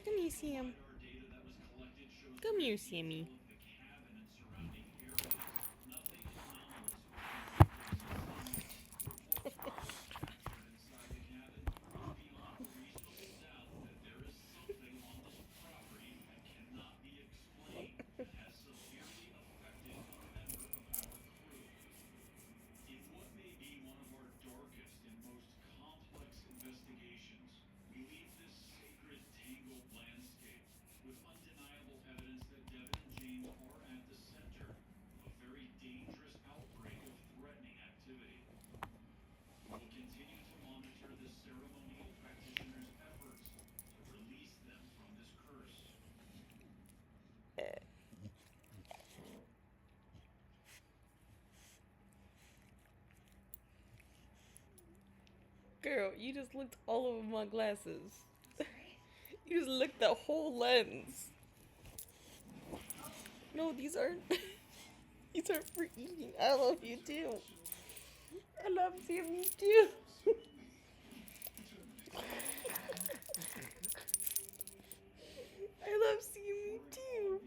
Come here, Sam. Come here, Sammy. Girl, you just looked all over my glasses. You just licked the whole lens. No, these aren't. These aren't for eating. I love you too. I love Sammy too. I love Sammy too.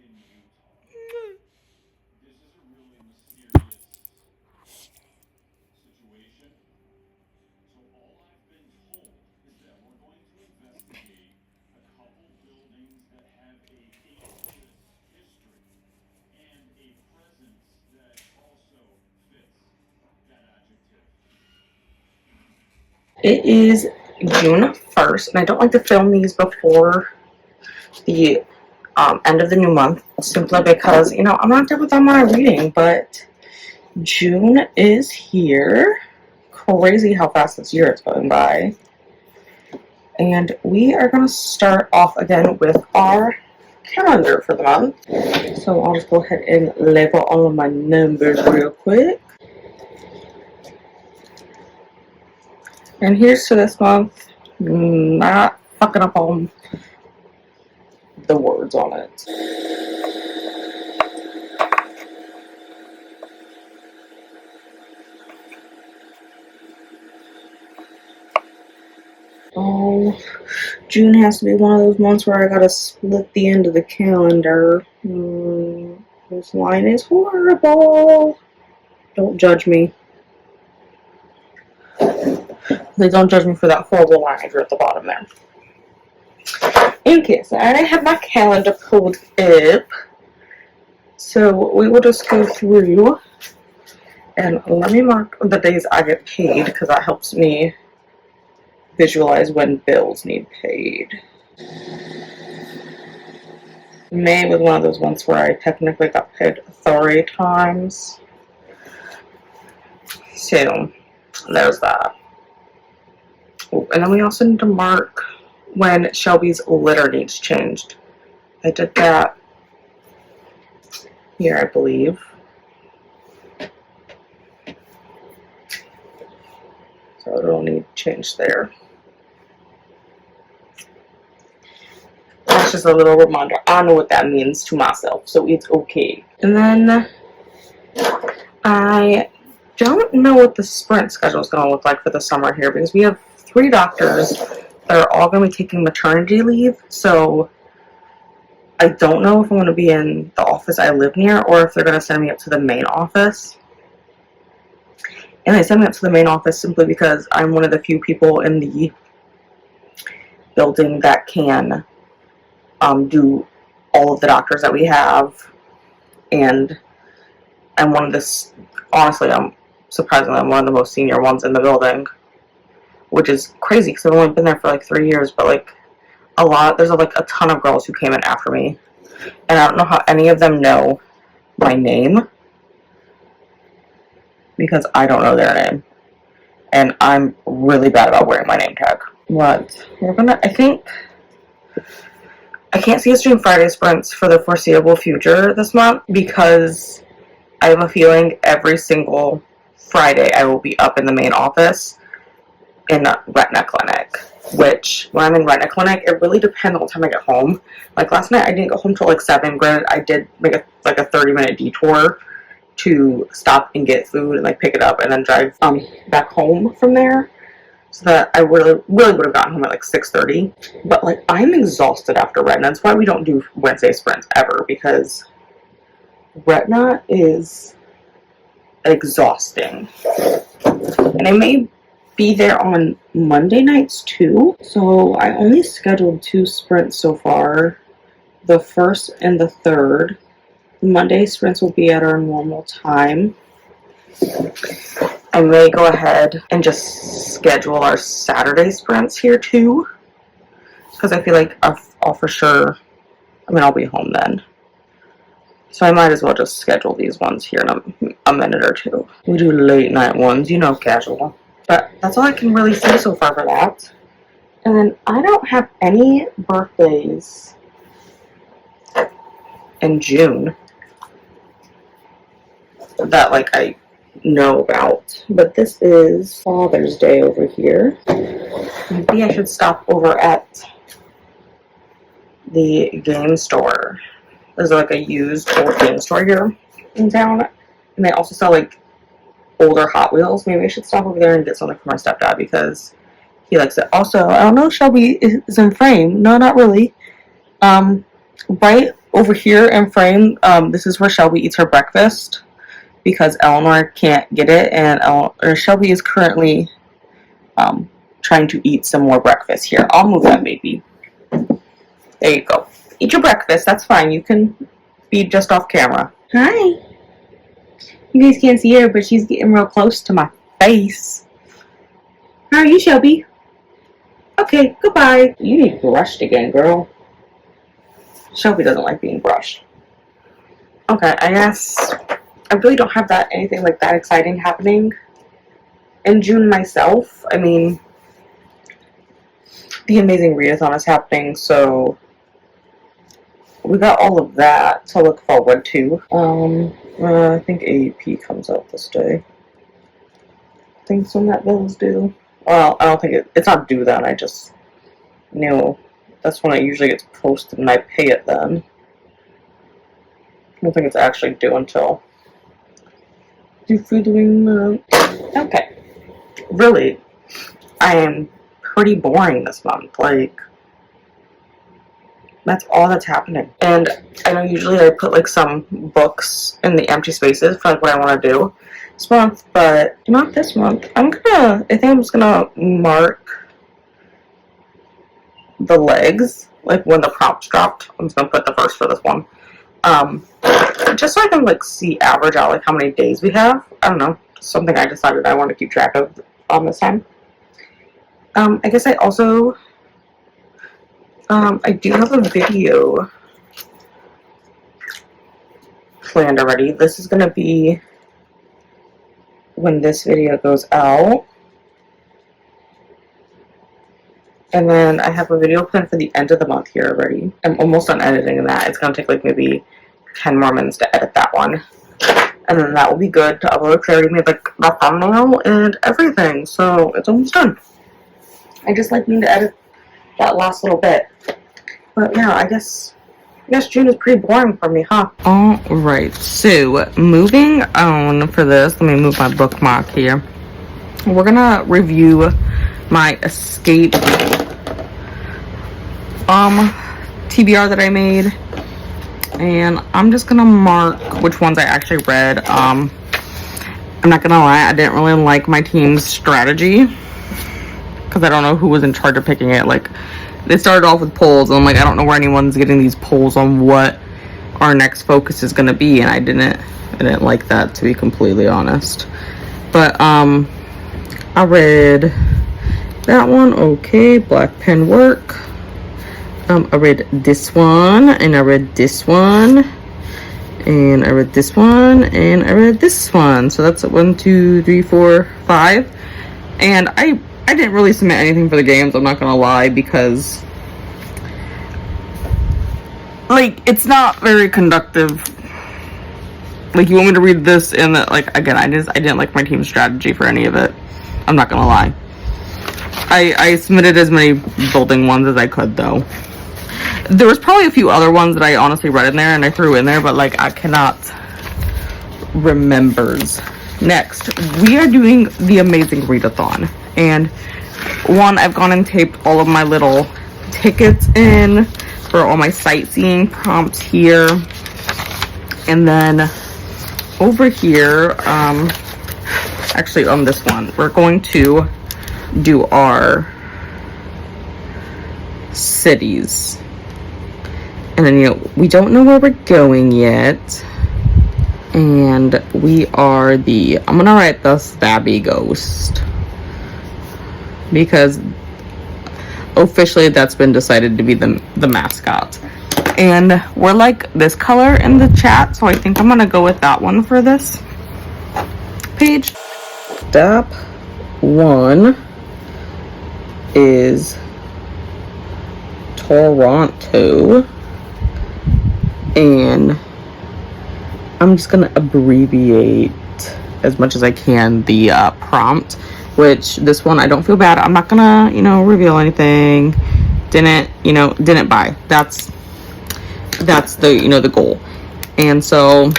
It is June 1st, and I don't like to film these before the end of the new month, simply because, I'm not done with all my reading, but June is here. Crazy how fast this year is going by. And we are going to start off again with our calendar for the month. So I'll just go ahead and label all of my numbers real quick. And here's to this month. Not fucking up on the words on it. Oh, June has to be one of those months where I gotta split the end of the calendar. This line is horrible. Don't judge me. Please don't judge me for that horrible line I drew at the bottom there. In case I have my calendar pulled up, so we will just go through and let me mark the days I get paid because that helps me visualize when bills need paid. May was one of those ones where I technically got paid 3 times. So, there's that. Oh, and then we also need to mark when Shelby's litter needs changed. I did that here, I believe. So it'll need change there. That's just a little reminder. I know what that means to myself, so it's okay. And then I don't know what the sprint schedule is going to look like for the summer here because we have 3 doctors that are all going to be taking maternity leave. So I don't know if I'm going to be in the office I live near or if they're going to send me up to the main office. And they sent me up to the main office simply because I'm one of the few people in the building that can do all of the doctors that we have. And I'm one of the, honestly, surprisingly, I'm one of the most senior ones in the building, which is crazy because I've only been there for like 3 years, but like there's like a ton of girls who came in after me. And I don't know how any of them know my name because I don't know their name. And I'm really bad about wearing my name tag. But I can't see us doing Friday sprints for the foreseeable future this month because I have a feeling every single Friday I will be up in the main office in the retina clinic. Which, when I'm in retina clinic, it really depends on what time I get home. Like last night, I didn't go home till like 7. Granted, I did make a 30-minute detour to stop and get food and like pick it up and then drive back home from there. so that I really would have gotten home at like 6:30. But like I'm exhausted after Retina. That's why we don't do Wednesday sprints ever, because Retina is exhausting. And I may be there on Monday nights too. So I only scheduled 2 sprints so far, the 1st and the 3rd. The Monday sprints will be at our normal time. I may go ahead and just schedule our Saturday sprints here too, because I feel like I'll for sure, I'll be home then. So I might as well just schedule these ones here in a minute or two. We do late night ones, you know, casual. But that's all I can really say so far for that. And then I don't have any birthdays in June that like I know about. But this is Father's Day over here. Maybe I should stop over at the game store. There's like a used old game store here in town, and they also sell like older Hot Wheels. Maybe I should stop over there and get something for my stepdad because he likes it. Also, I don't know if Shelby is in frame. No, not really. Right over here in frame, this is where Shelby eats her breakfast because Eleanor can't get it, and Shelby is currently trying to eat some more breakfast here. I'll move that baby. There you go. Eat your breakfast. That's fine. You can be just off camera. Hi. You guys can't see her, but she's getting real close to my face. How are you, Shelby? Okay, goodbye. You need brushed again, girl. Shelby doesn't like being brushed. Okay, I guess I really don't have anything like that exciting happening in June myself. I mean, the Amazing Readathon is happening, so we got all of that to look forward to. I think AEP comes out this day. I think when that bill's due. Well, I don't think it's not due then. I just knew that's when it usually gets posted and I pay it then. I don't think it's actually due until okay. Really, I am pretty boring this month. Like, that's all that's happening. And I know usually I put like some books in the empty spaces for like what I want to do this month, but not this month. I think I'm just gonna mark the legs, like when the prompts dropped. I'm just gonna put the first for this one. Just so I can like see average out like how many days we have. I don't know. Something I decided I want to keep track of this time. I guess I also I do have a video planned already. This is going to be when this video goes out. And then I have a video planned for the end of the month here already. I'm almost done editing that. It's going to take like maybe 10 more minutes to edit that one. And then that will be good to upload. I already made like the thumbnail and everything. So it's almost done. I just like need to edit that last little bit. But yeah, I guess June is pretty boring for me, huh? Alright, so moving on for this, let me move my bookmark here. We're gonna review my Escape TBR that I made. And I'm just gonna mark which ones I actually read. I'm not gonna lie, I didn't really like my team's strategy, because I don't know who was in charge of picking it. Like, they started off with polls, and I'm like, I don't know where anyone's getting these polls on what our next focus is going to be, and I didn't like that, to be completely honest. But I read that one. Okay, Black Pen Work. I read this one, and I read this one, and I read this one, and I read this one. So that's 1, 2, 3, 4, 5. And I didn't really submit anything for the games, I'm not gonna lie, because like, it's not very conductive. Like, you want me to read this, and like, again, I didn't like my team's strategy for any of it. I'm not gonna lie. I submitted as many building ones as I could, though. There was probably a few other ones that I honestly read in there and I threw in there, but like, I cannot remembers. Next, we are doing the Amazing Readathon, and one, I've gone and taped all of my little tickets in for all my sightseeing prompts here. And then over here, actually on this one, we're going to do our cities. And then, you know, we don't know where we're going yet. And we are I'm gonna write the Stabby Ghost, because officially that's been decided to be the mascot. And we're like this color in the chat, so I think I'm gonna go with that one for this page. Step 1 is Toronto, and I'm just gonna abbreviate as much as I can the prompt, which this one I don't feel bad. I'm not gonna, you know, reveal anything. Didn't buy. That's the, you know, the goal. And so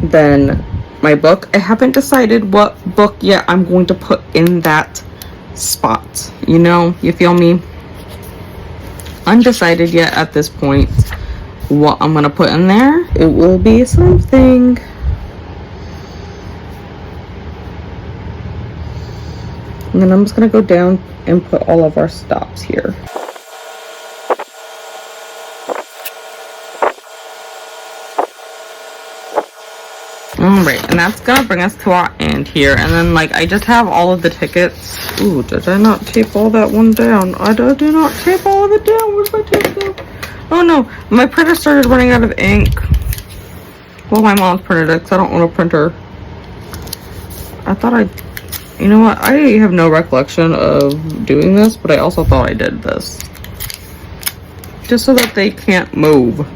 then my book, I haven't decided what book yet I'm going to put in that spot. You know, you feel me? Undecided yet at this point what I'm gonna put in there. It will be something. And then I'm just gonna go down and put all of our stops here. Alright, and that's gonna bring us to our end here. And then, like, I just have all of the tickets. Ooh, did I not tape all that one down? I did not tape all of it down. Where's my tape go? Oh no, my printer started running out of ink. Well, my mom's printed it because I don't own a printer. I thought you know what? I have no recollection of doing this, but I also thought I did this. Just so that they can't move.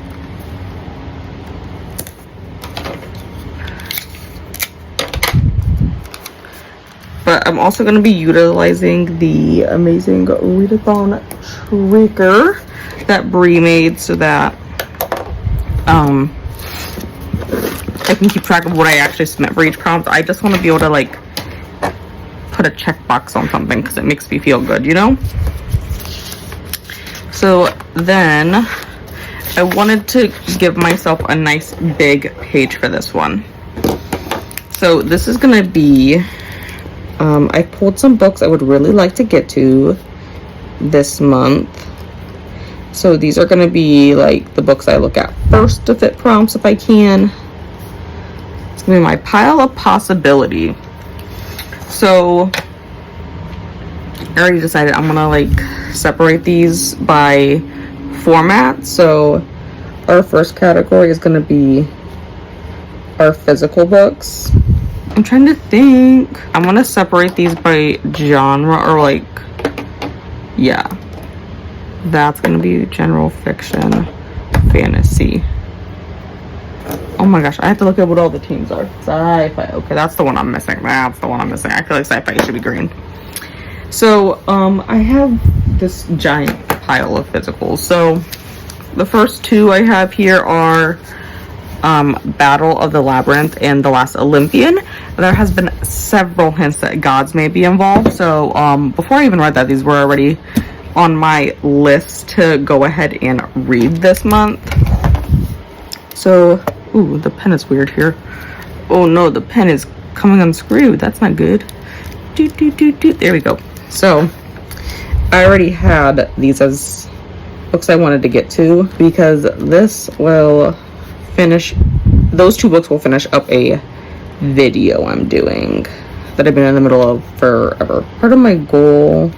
But I'm also going to be utilizing the amazing readathon tracker that Brie made, so that I can keep track of what I actually submit for each prompt. I just want to be able to, like, put a checkbox on something because it makes me feel good, you know? So then I wanted to give myself a nice big page for this one. So this is going to be, I pulled some books I would really like to get to this month. So these are going to be like the books I look at first to fit prompts if I can. It's going to be my pile of possibility. So I already decided I'm going to like separate these by format. So our first category is going to be our physical books. I'm trying to think. I'm going to separate these by genre, or like, yeah. That's going to be general fiction, fantasy. Oh my gosh, I have to look at what all the teams are. Sci-fi. Okay, that's the one I'm missing. That's the one I'm missing. I feel like sci-fi should be green. So, I have this giant pile of physicals. So, the first two I have here are Battle of the Labyrinth and The Last Olympian. There has been several hints that gods may be involved. So, before I even read that, these were already on my list to go ahead and read this month. So, ooh, the pen is weird here. Oh no, the pen is coming unscrewed. That's not good. There we go. So, I already had these as books I wanted to get to, because this will finish, those two books will finish up a video I'm doing that I've been in the middle of forever. Part of my goal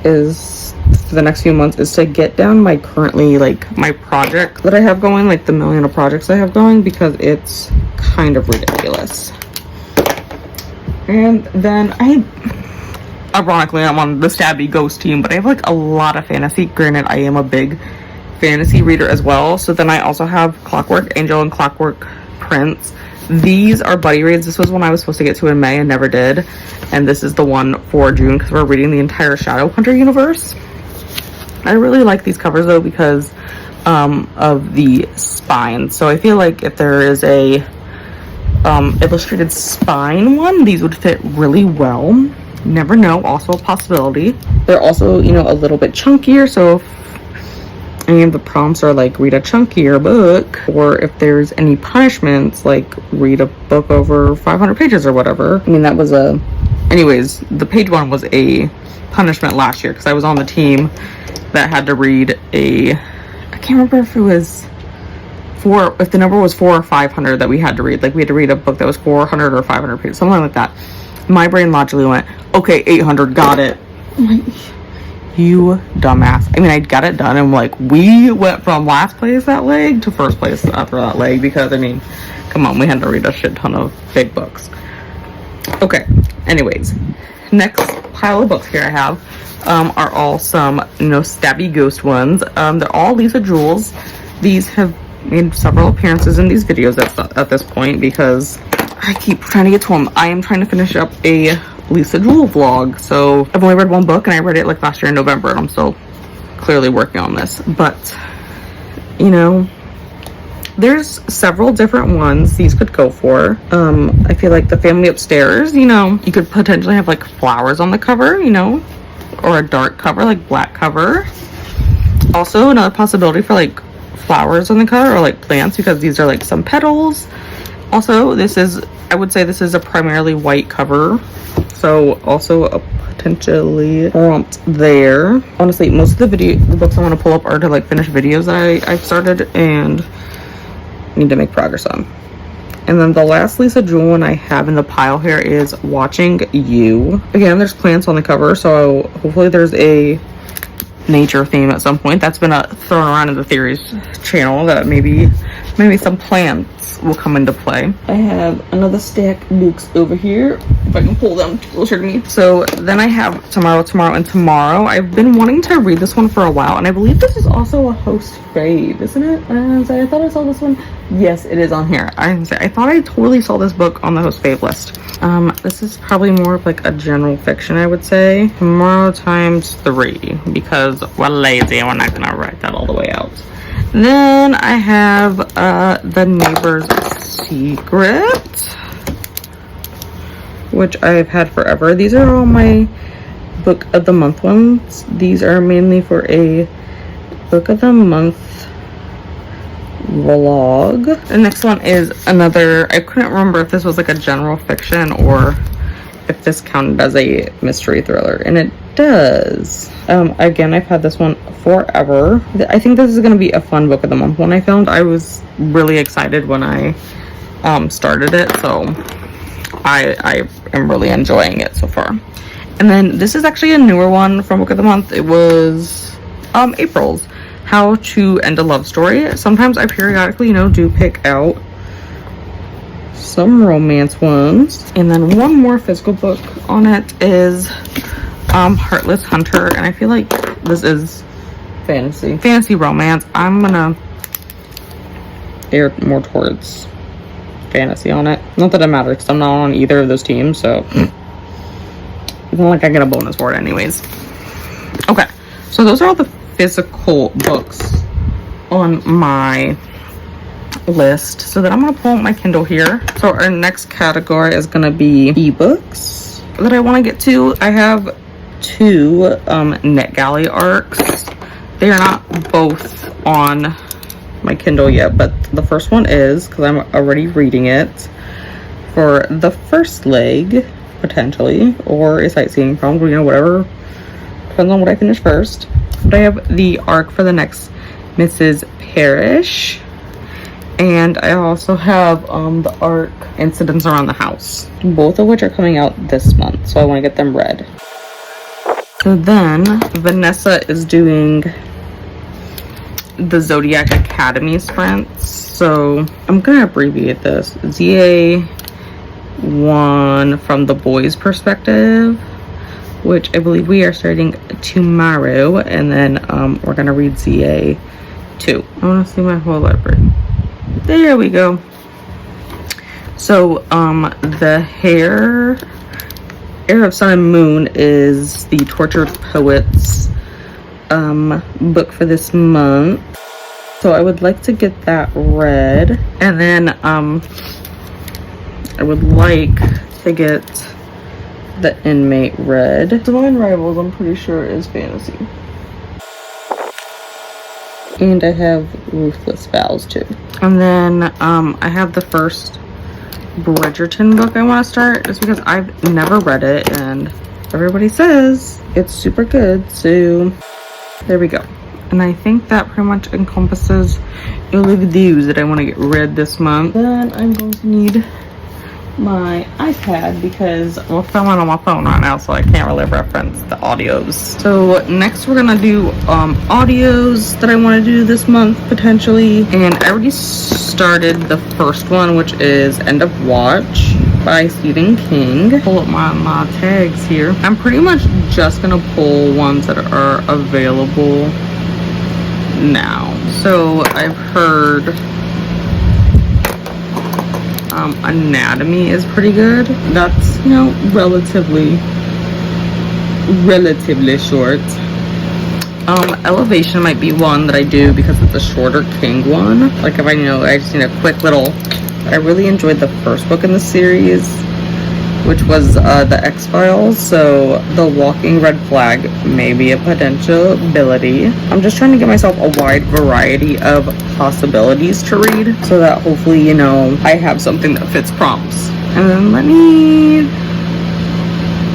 is, for the next few months, is to get down my currently, like, my project that I have going, like the million of projects I have going, because it's kind of ridiculous. And then ironically, I'm on the Stabby Ghost team, but I have like a lot of fantasy. Granted, I am a big fantasy reader as well. So then I also have Clockwork Angel and Clockwork Prince. These are buddy reads. This was one I was supposed to get to in May and never did. And this is the one for June, because we're reading the entire Shadowhunter universe. I really like these covers though, because of the spine. So I feel like if there is a illustrated spine one, these would fit really well. never know, also a possibility. They're also, you know, a little bit chunkier, so if any of the prompts are like read a chunkier book, or if there's any punishments like read a book over 500 pages or whatever. I mean, that was a, anyways, the page one was a punishment last year because I was on the team that had to read a, I can't remember if it was if the number was 400 or 500 that we had to read. Like we had to read a book that was 400 or 500 pages, something like that. My brain logically went, okay, 800, got it. I'm like, you dumbass. I mean, I got it done, and like we went from last place that leg to first place after that leg because, I mean, come on, we had to read a shit ton of big books. Okay, anyways, next pile of books here I have are all some, you know, stabby ghost ones. They're all Lisa Jewels. These have made several appearances in these videos at this point because I keep trying to get to them. I am trying to finish up a Lisa Jewell vlog, so I've only read one book and I read it like last year in November, and I'm still clearly working on this. But, you know, there's several different ones these could go for. I feel like the family upstairs, you know, you could potentially have like flowers on the cover, you know, or a dark cover, like black cover. Also, another possibility for like flowers on the cover or like plants, because these are like some petals. Also, this is, I would say this is a primarily white cover, so also a potentially prompt there. Honestly, most of the books I want to pull up are to like finish videos that I've started and need to make progress on. And then the last Lisa Jewell one I have in the pile here is Watching You. Again, there's plants on the cover, so hopefully there's a nature theme at some point. That's been thrown around in the theories channel that maybe some plants will come into play. I have another stack of books over here, if I can pull them closer to me. So then I have Tomorrow, and Tomorrow. I've been wanting to read this one for a while, and I believe this is also a host fave, isn't it? I thought I saw this one. Yes, it is on here. I thought I totally saw this book on the host fave list. This is probably more of like a general fiction, I would say. Tomorrow ×3, because we're lazy and we're not gonna write that all the way out. Then I have The Neighbor's Secret, which I've had forever. These are all my book of the month ones. These are mainly for a book of the month vlog. The next one is another, I couldn't remember if this was like a general fiction or if this counted as a mystery thriller, and it does. Again, I've had this one forever. I think this is going to be a fun book of the month one I filmed. I was really excited when I started it, so I am really enjoying it so far. And then this is actually a newer one from book of the month. It was April's How to End a Love Story. Sometimes I periodically, you know, do pick out some romance ones. And then one more physical book on it is Heartless Hunter, and I feel like this is fantasy romance. I'm gonna err more towards fantasy on it. Not that it matters because I'm not on either of those teams, so it's not like I get a bonus for it anyways. Okay, so those are all the physical books on my list. So then I'm gonna pull out my Kindle here. So our next category is gonna be ebooks that I want to get to. I have two NetGalley arcs. They are not both on my Kindle yet, but the first one is, because I'm already reading it, for the first leg potentially, or a sightseeing prompt, you know, whatever, depends on what I finish first. But I have the arc for the next Mrs. Parrish, and I also have the arc Incidents Around the House, both of which are coming out this month, so I want to get them read. So then Vanessa is doing the Zodiac Academy sprints, so I'm gonna abbreviate this. ZA1 from the boys' perspective, which I believe we are starting tomorrow, and then we're gonna read ZA2. I want to see my whole library. There we go. So the Heir of Sun and Moon is the Tortured Poets book for this month, so I would like to get that read. And then I would like to get The Inmate read. Divine Rivals, I'm pretty sure, is fantasy. And I have Ruthless Vows too. And then I have the first Bridgerton book I want to start, just because I've never read it and everybody says it's super good. So there we go. And I think that pretty much encompasses all of those that I want to get read this month. Then I'm going to need my iPad because we're filming on my phone right now, so I can't really reference the audios. So next we're gonna do audios that I want to do this month potentially, and I already started the first one, which is End of Watch by Stephen King. Pull up my tags here. I'm pretty much just gonna pull ones that are available now. So I've heard Anatomy is pretty good. That's, you know, relatively short. Elevation might be one that I do because it's a shorter King one. Like if I know I just need a quick little. I really enjoyed the first book in the series, which was the X-Files, so The Walking Red Flag may be a potential ability. I'm just trying to get myself a wide variety of possibilities to read, so that hopefully, you know, I have something that fits prompts. And then let me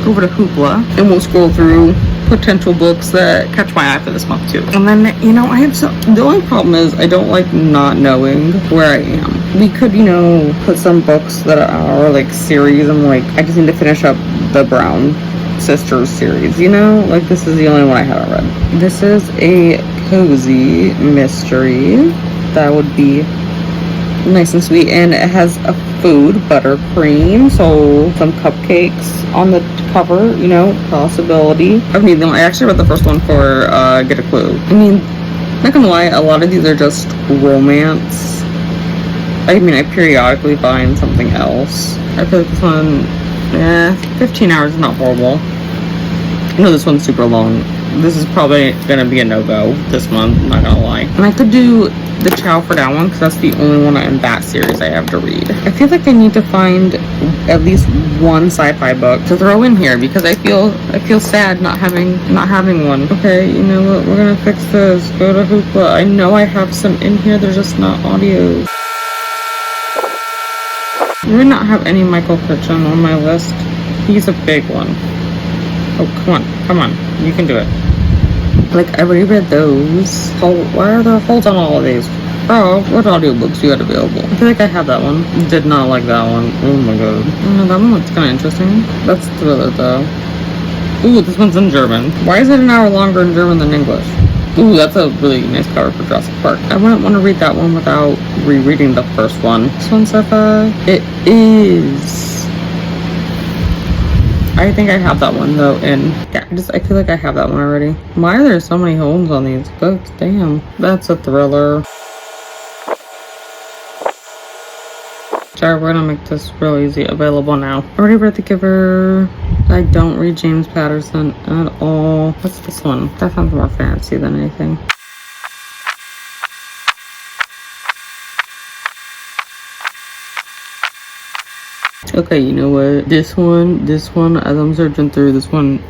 go over to Hoopla, and we'll scroll through potential books that catch my eye for this month too. And then, you know, I have the only problem is I don't like not knowing where I am. We could, you know, put some books that are like series. I'm like, I just need to finish up the Brown Sisters series, you know? Like this is the only one I haven't read. This is a cozy mystery that would be nice and sweet, and it has a food buttercream, so some cupcakes on the cover, you know, possibility. I actually read the first one for Get a Clue. I mean, not gonna lie, a lot of these are just romance. I mean, I periodically find something else. I feel like this one, 15 hours is not horrible. I know this one's super long. This is probably gonna be a no-go this month, I'm not gonna lie. And I could do the Chow for that one because that's the only one in that series I have to read. I feel like I need to find at least one sci-fi book to throw in here because I feel sad not having one. Okay, you know what? We're gonna fix this. Go to Hoopla. I know I have some in here. They're just not audios. I would not have any Michael Kitchen on my list. He's a big one. Oh, come on. You can do it. Like, I already read those. Why are there holds on all of these? Oh, what audiobooks do you have available? I feel like I have that one. Did not like that one. Oh my god. Oh, that one looks kind of interesting. That's Thriller, though. Ooh, this one's in German. Why is it an hour longer in German than English? Ooh, that's a really nice cover for Jurassic Park. I wouldn't want to read that one without rereading the first one. This one's sci-fi. It is. I think I have that one though, and yeah, I feel like I have that one already. Why are there so many homes on these books? Damn. That's a thriller. Sorry, we're gonna make this real easy available now. I already read The Giver. I don't read James Patterson at all. What's this one? That sounds more fancy than anything. Okay, you know what? This one, as I'm searching through, this one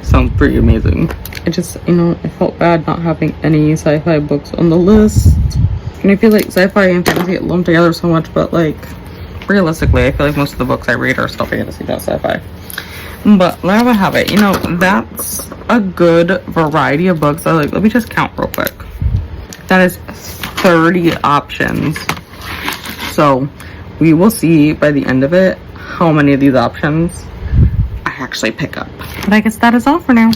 sounds pretty amazing. I just, you know, I felt bad not having any sci-fi books on the list. And I feel like sci-fi and fantasy get lumped together so much, but like, realistically, I feel like most of the books I read are still fantasy, not sci-fi. But there we have it. You know, that's a good variety of books. Let me just count real quick. That is 30 options. So we will see by the end of it how many of these options I actually pick up. But I guess that is all for now.